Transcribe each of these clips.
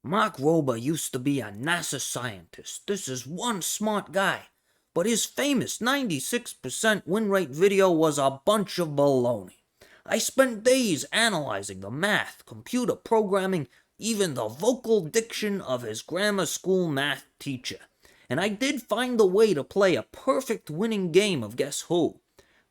Mark Rober used to be a NASA scientist. This is one smart guy. But his famous 96% win rate video was a bunch of baloney. I spent days analyzing the math, computer programming, even the vocal diction of his grammar school math teacher. And I did find a way to play a perfect winning game of Guess Who.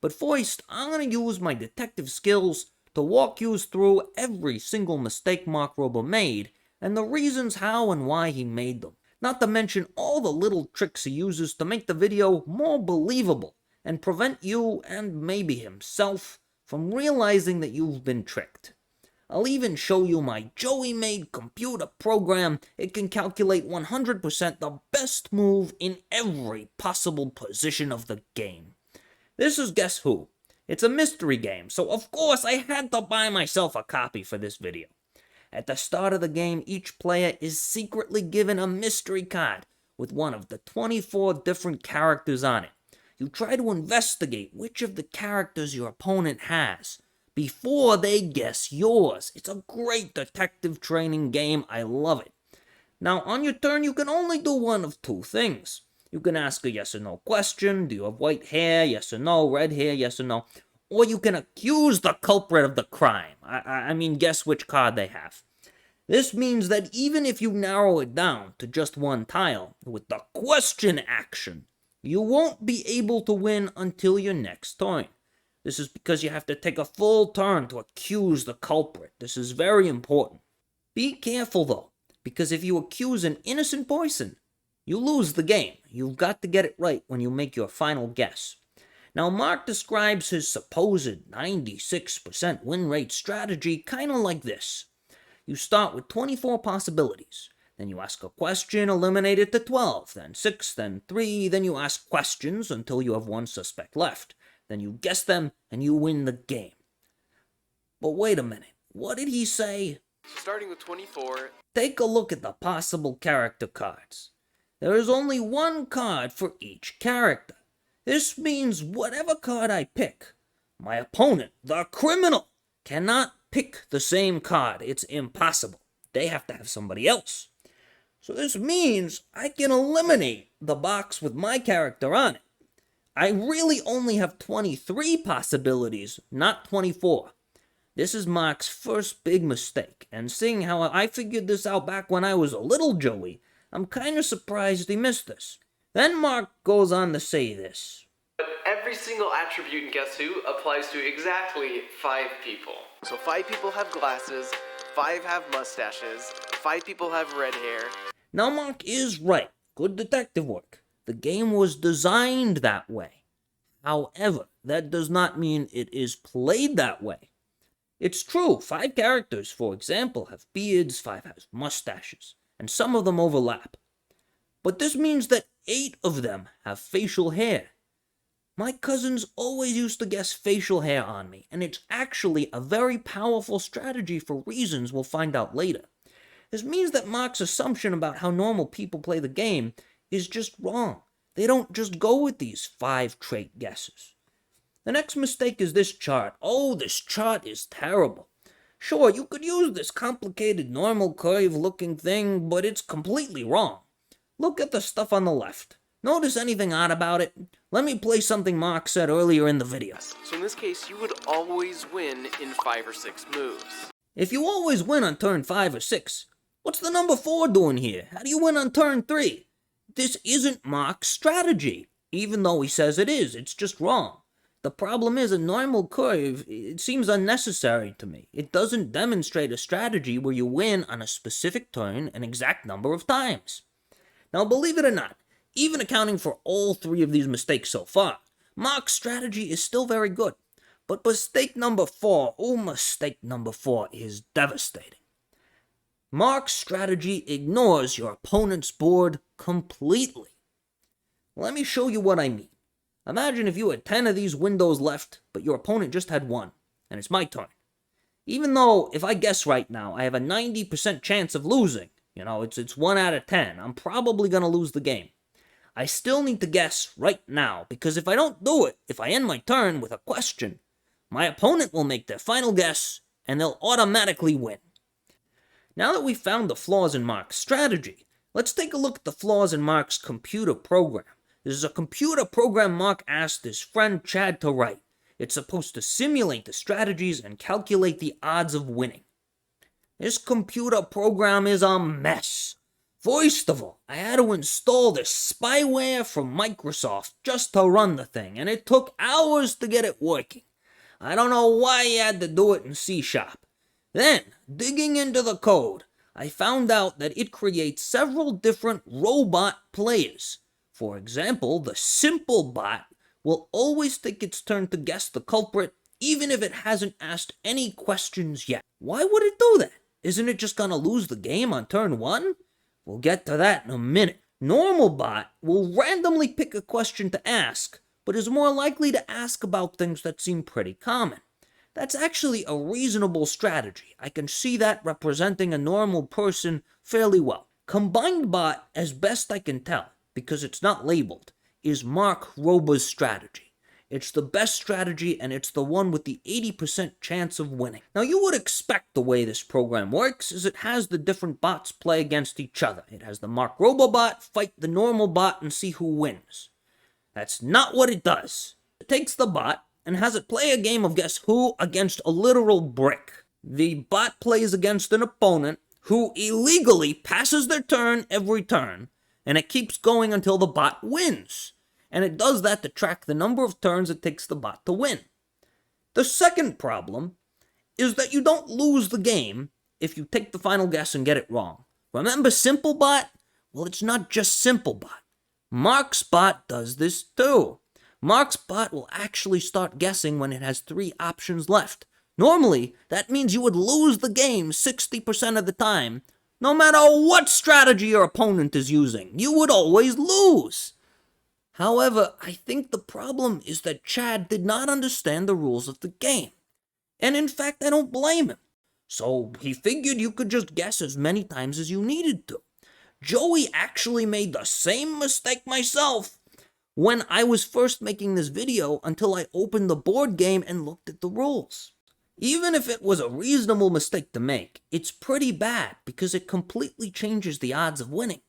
But first, I'm going to use my detective skills to walk you through every single mistake Mark Rober made and the reasons how and why he made them. Not to mention all the little tricks he uses to make the video more believable and prevent you and maybe himself from realizing that you've been tricked. I'll even show you my Joey-made computer program. It can calculate 100% the best move in every possible position of the game. This is Guess Who. It's a mystery game, so of course I had to buy myself a copy for this video. At the start of the game, each player is secretly given a mystery card with one of the 24 different characters on it. You try to investigate which of the characters your opponent has before they guess yours. It's a great detective training game. I love it. Now, on your turn, you can only do one of two things. You can ask a yes or no question. Do you have white hair? Yes or no. Red hair? Yes or no. Or you can accuse the culprit of the crime. I mean, guess which card they have. This means that even if you narrow it down to just one tile, with the question action, you won't be able to win until your next turn. This is because you have to take a full turn to accuse the culprit. This is very important. Be careful though, because if you accuse an innocent person, you lose the game. You've got to get it right when you make your final guess. Now, Mark describes his supposed 96% win rate strategy kind of like this. You start with 24 possibilities. Then you ask a question, eliminate it to 12, then 6, then 3, then you ask questions until you have one suspect left. Then you guess them, and you win the game. But wait a minute, what did he say? Starting with 24. Take a look at the possible character cards. There is only one card for each character. This means whatever card I pick, my opponent, the criminal, cannot pick the same card. It's impossible. They have to have somebody else. So this means I can eliminate the box with my character on it. I really only have 23 possibilities, not 24. This is Mark's first big mistake, and seeing how I figured this out back when I was a little Joey, I'm kind of surprised he missed this. Then Mark goes on to say this. But every single attribute in Guess Who applies to exactly 5 people. So 5 people have glasses, 5 have mustaches, 5 people have red hair. Now Mark is right. Good detective work. The game was designed that way. However, that does not mean it is played that way. It's true, 5 characters, for example, have beards, 5 have mustaches, and some of them overlap. But this means that 8 of them have facial hair. My cousins always used to guess facial hair on me, and it's actually a very powerful strategy for reasons we'll find out later. This means that Mark's assumption about how normal people play the game is just wrong. They don't just go with these 5 trait guesses. The next mistake is this chart. Oh, this chart is terrible. Sure, you could use this complicated normal curve looking thing, but it's completely wrong. Look at the stuff on the left. Notice anything odd about it? Let me play something Mark said earlier in the video. So in this case, you would always win in 5 or 6 moves. If you always win on turn 5 or 6, what's the number 4 doing here? How do you win on turn 3? This isn't Mark's strategy. Even though he says it is, it's just wrong. The problem is a normal curve, it seems unnecessary to me. It doesn't demonstrate a strategy where you win on a specific turn an exact number of times. Now, believe it or not, even accounting for all 3 of these mistakes so far, Mark's strategy is still very good. But mistake number 4 is devastating. Mark's strategy ignores your opponent's board completely. Let me show you what I mean. Imagine if you had 10 of these windows left, but your opponent just had 1, and it's my turn. Even though, if I guess right now, I have a 90% chance of losing, it's 1 out of 10, I'm probably going to lose the game. I still need to guess right now, because if I don't do it, if I end my turn with a question, my opponent will make their final guess, and they'll automatically win. Now that we've found the flaws in Mark's strategy, let's take a look at the flaws in Mark's computer program. This is a computer program Mark asked his friend Chad to write. It's supposed to simulate the strategies and calculate the odds of winning. This computer program is a mess. First of all, I had to install this spyware from Microsoft just to run the thing, and it took hours to get it working. I don't know why you had to do it in C#. Then, digging into the code, I found out that it creates several different robot players. For example, the simple bot will always take its turn to guess the culprit, even if it hasn't asked any questions yet. Why would it do that? Isn't it just gonna lose the game on turn 1? We'll get to that in a minute. Normal bot will randomly pick a question to ask, but is more likely to ask about things that seem pretty common. That's actually a reasonable strategy. I can see that representing a normal person fairly well. Combined bot, as best I can tell, because it's not labeled, is Mark Roba's strategy. It's the best strategy, and it's the one with the 80% chance of winning. Now, you would expect the way this program works is it has the different bots play against each other. It has the Mark Roba bot fight the normal bot and see who wins. That's not what it does. It takes the bot and has it play a game of guess who against a literal brick. The bot plays against an opponent who illegally passes their turn every turn, and it keeps going until the bot wins. And it does that to track the number of turns it takes the bot to win. The second problem is that you don't lose the game if you take the final guess and get it wrong. Remember Simple Bot? Well, it's not just Simple Bot. Mark's bot does this too. Mark's bot will actually start guessing when it has 3 options left. Normally, that means you would lose the game 60% of the time. No matter what strategy your opponent is using, you would always lose. However, I think the problem is that Chad did not understand the rules of the game. And in fact, I don't blame him. So he figured you could just guess as many times as you needed to. Joey actually made the same mistake myself when I was first making this video until I opened the board game and looked at the rules. Even if it was a reasonable mistake to make, it's pretty bad because it completely changes the odds of winning.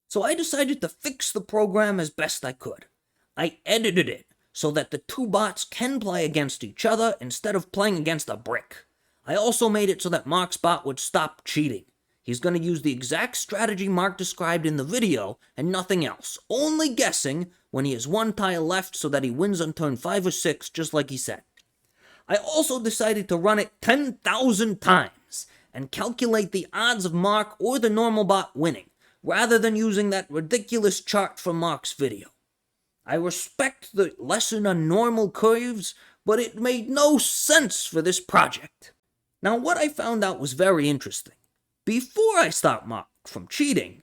So I decided to fix the program as best I could. I edited it so that the 2 bots can play against each other instead of playing against a brick. I also made it so that Mark's bot would stop cheating. He's going to use the exact strategy Mark described in the video and nothing else, only guessing when he has 1 tile left so that he wins on turn 5 or 6, just like he said. I also decided to run it 10,000 times and calculate the odds of Mark or the normal bot winning, rather than using that ridiculous chart from Mark's video. I respect the lesson on normal curves, but it made no sense for this project. Now, what I found out was very interesting. Before I stopped Mark from cheating,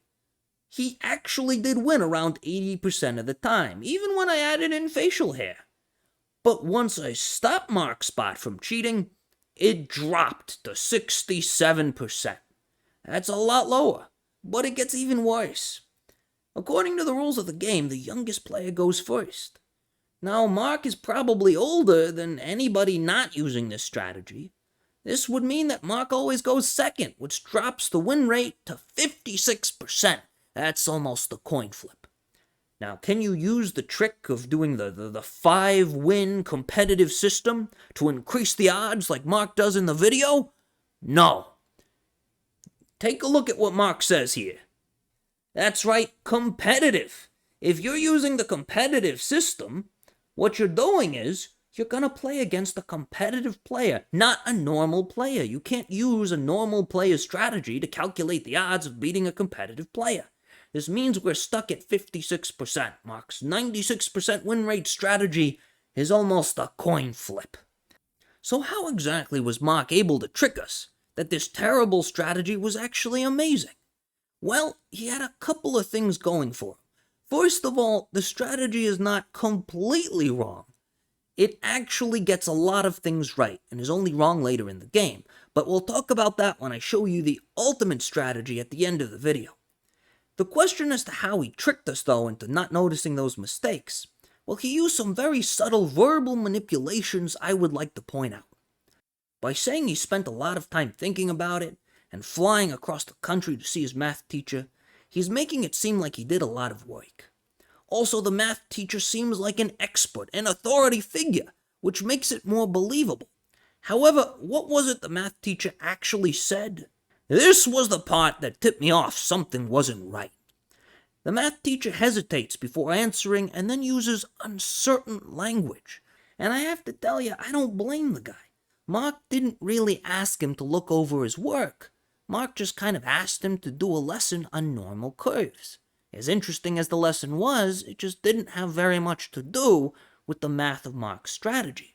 he actually did win around 80% of the time, even when I added in facial hair. But once I stopped Mark's bot from cheating, it dropped to 67%. That's a lot lower. But it gets even worse. According to the rules of the game, the youngest player goes first. Now, Mark is probably older than anybody not using this strategy. This would mean that Mark always goes second, which drops the win rate to 56%. That's almost a coin flip. Now, can you use the trick of doing the 5-win competitive system to increase the odds like Mark does in the video? No. Take a look at what Mark says here. That's right, competitive. If you're using the competitive system, what you're doing is you're going to play against a competitive player, not a normal player. You can't use a normal player's strategy to calculate the odds of beating a competitive player. This means we're stuck at 56%. Mark's 96% win rate strategy is almost a coin flip. So how exactly was Mark able to trick us that this terrible strategy was actually amazing? Well, he had a couple of things going for him. First of all, the strategy is not completely wrong. It actually gets a lot of things right and is only wrong later in the game, but we'll talk about that when I show you the ultimate strategy at the end of the video. The question as to how he tricked us, though, into not noticing those mistakes, well, he used some very subtle verbal manipulations I would like to point out. By saying he spent a lot of time thinking about it, and flying across the country to see his math teacher, he's making it seem like he did a lot of work. Also, the math teacher seems like an expert and authority figure, which makes it more believable. However, what was it the math teacher actually said? This was the part that tipped me off something wasn't right. The math teacher hesitates before answering and then uses uncertain language. And I have to tell you, I don't blame the guy. Mark didn't really ask him to look over his work. Mark just kind of asked him to do a lesson on normal curves. As interesting as the lesson was, it just didn't have very much to do with the math of Mark's strategy.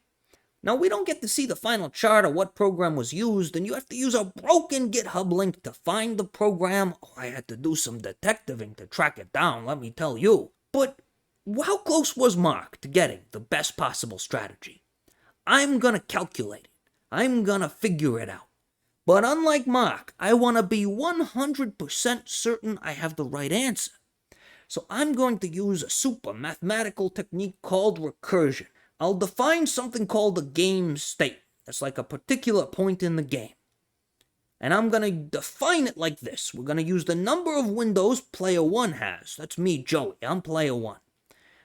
Now, we don't get to see the final chart of what program was used, and you have to use a broken GitHub link to find the program. Oh, I had to do some detectiving to track it down, let me tell you. But how close was Mark to getting the best possible strategy? I'm gonna calculate it. I'm gonna figure it out. But unlike Mark, I want to be 100% certain I have the right answer. So I'm going to use a super mathematical technique called recursion. I'll define something called a game state. That's like a particular point in the game. And I'm going to define it like this. We're going to use the number of windows player 1 has. That's me, Joey. I'm player 1.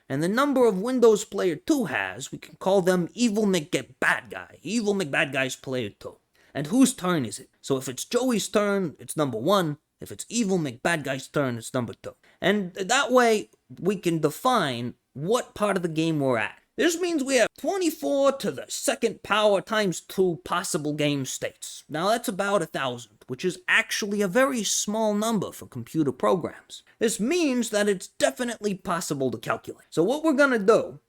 And the number of windows player 2 has, we can call them Evil McBad Guy. Evil McBad Guy's player 2. And whose turn is it? So if it's Joey's turn, it's number 1. If it's Evil McBad Guy's turn, it's number 2. And that way, we can define what part of the game we're at. This means we have 24 to the second power times 2 possible game states. Now that's about 1,000, which is actually a very small number for computer programs. This means that it's definitely possible to calculate. So what we're going to do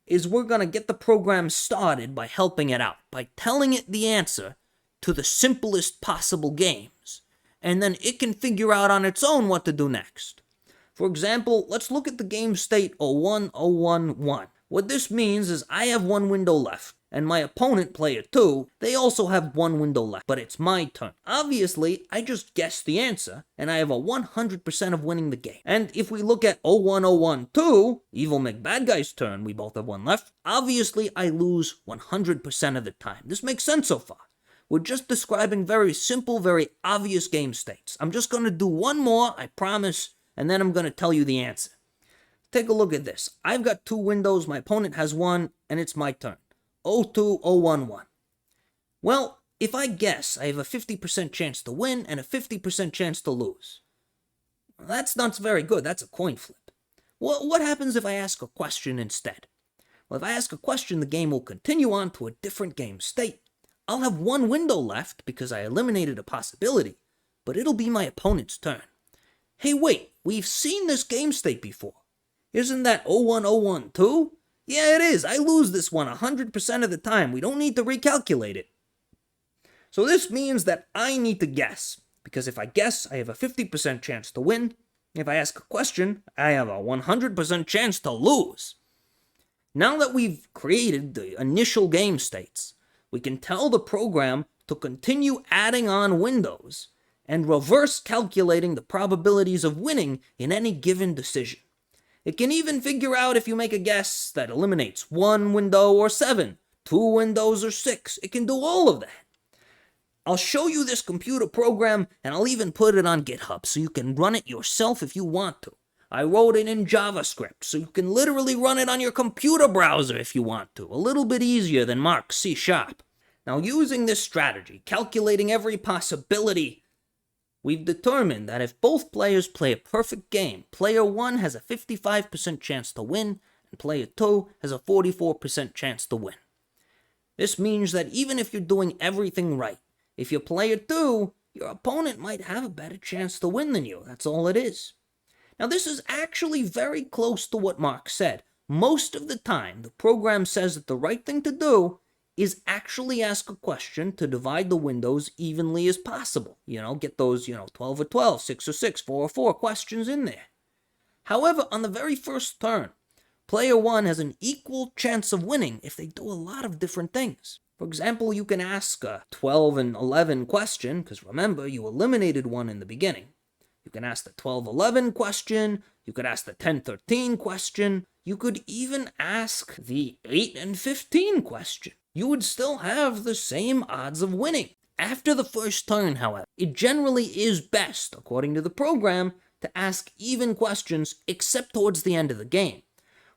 is we're going to get the program started by helping it out, by telling it the answer to the simplest possible games, and then it can figure out on its own what to do next. For example, let's look at the game state 01011. What this means is I have one window left, and my opponent, player 2, they also have one window left, but it's my turn. Obviously, I just guessed the answer, and I have a 100% of winning the game. And if we look at 01012, Evil McBad Guy's turn, we both have one left, obviously I lose 100% of the time. This makes sense so far. We're just describing very simple, very obvious game states. I'm just going to do one more, I promise, and then I'm going to tell you the answer. Take a look at this. I've got 2 windows, my opponent has 1, and it's my turn. 02011. Well, if I guess, I have a 50% chance to win and a 50% chance to lose. That's not very good, that's a coin flip. What happens if I ask a question instead? Well, if I ask a question, the game will continue on to a different game state. I'll have one window left because I eliminated a possibility, but it'll be my opponent's turn. Hey, wait, we've seen this game state before. Isn't that 01012? Yeah, it is. I lose this one 100% of the time. We don't need to recalculate it. So this means that I need to guess, because if I guess, I have a 50% chance to win. If I ask a question, I have a 100% chance to lose. Now that we've created the initial game states, we can tell the program to continue adding on windows and reverse calculating the probabilities of winning in any given decision. It can even figure out if you make a guess that eliminates 1 window or 7, 2 windows or 6. It can do all of that. I'll show you this computer program, and I'll even put it on GitHub so you can run it yourself if you want to. I wrote it in JavaScript, so you can literally run it on your computer browser if you want to. A little bit easier than Mark's C#. Now, using this strategy, calculating every possibility, we've determined that if both players play a perfect game, player 1 has a 55% chance to win, and player 2 has a 44% chance to win. This means that even if you're doing everything right, if you're player 2, your opponent might have a better chance to win than you. That's all it is. Now, this is actually very close to what Mark said. Most of the time, the program says that the right thing to do is actually ask a question to divide the windows evenly as possible. Get those, 12 or 12, 6 or 6, 4 or 4 questions in there. However, on the very first turn, player 1 has an equal chance of winning if they do a lot of different things. For example, you can ask a 12 and 11 question, because remember, you eliminated one in the beginning. You can ask the 12-11 question, you could ask the 10-13 question, you could even ask the 8 and 15 question. You would still have the same odds of winning. After the first turn, however, it generally is best, according to the program, to ask even questions except towards the end of the game.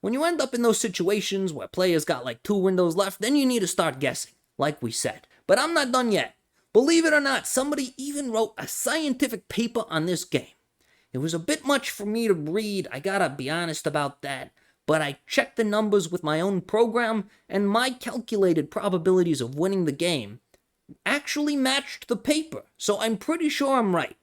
When you end up in those situations where players got like 2 windows left, then you need to start guessing, like we said. But I'm not done yet. Believe it or not, somebody even wrote a scientific paper on this game. It was a bit much for me to read, I gotta be honest about that, but I checked the numbers with my own program, and my calculated probabilities of winning the game actually matched the paper, so I'm pretty sure I'm right.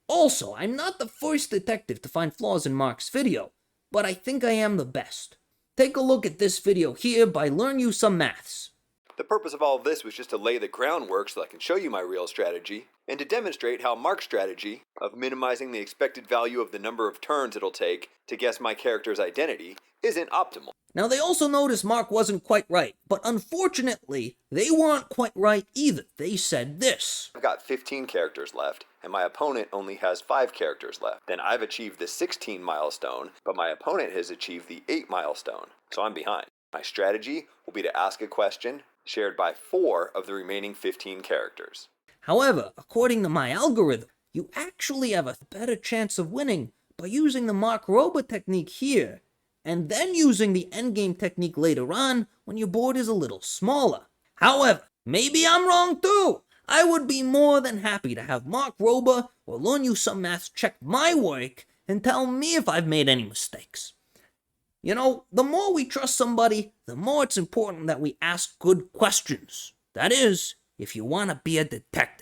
Also, I'm not the first detective to find flaws in Mark's video, but I think I am the best. Take a look at this video here by Learn You Some Maths. The purpose of all of this was just to lay the groundwork so I can show you my real strategy, and to demonstrate how Mark's strategy of minimizing the expected value of the number of turns it'll take to guess my character's identity isn't optimal. Now they also noticed Mark wasn't quite right, but unfortunately, they weren't quite right either. They said this. I've got 15 characters left, and my opponent only has 5 characters left. Then I've achieved the 16 milestone, but my opponent has achieved the 8 milestone, so I'm behind. My strategy will be to ask a question shared by 4 of the remaining 15 characters. However, according to my algorithm, you actually have a better chance of winning by using the Mark Rober technique here, and then using the endgame technique later on when your board is a little smaller. However, maybe I'm wrong too. I would be more than happy to have Mark Rober or Learn You Some Maths check my work and tell me if I've made any mistakes. You know, the more we trust somebody, the more it's important that we ask good questions. That is, if you want to be a detective.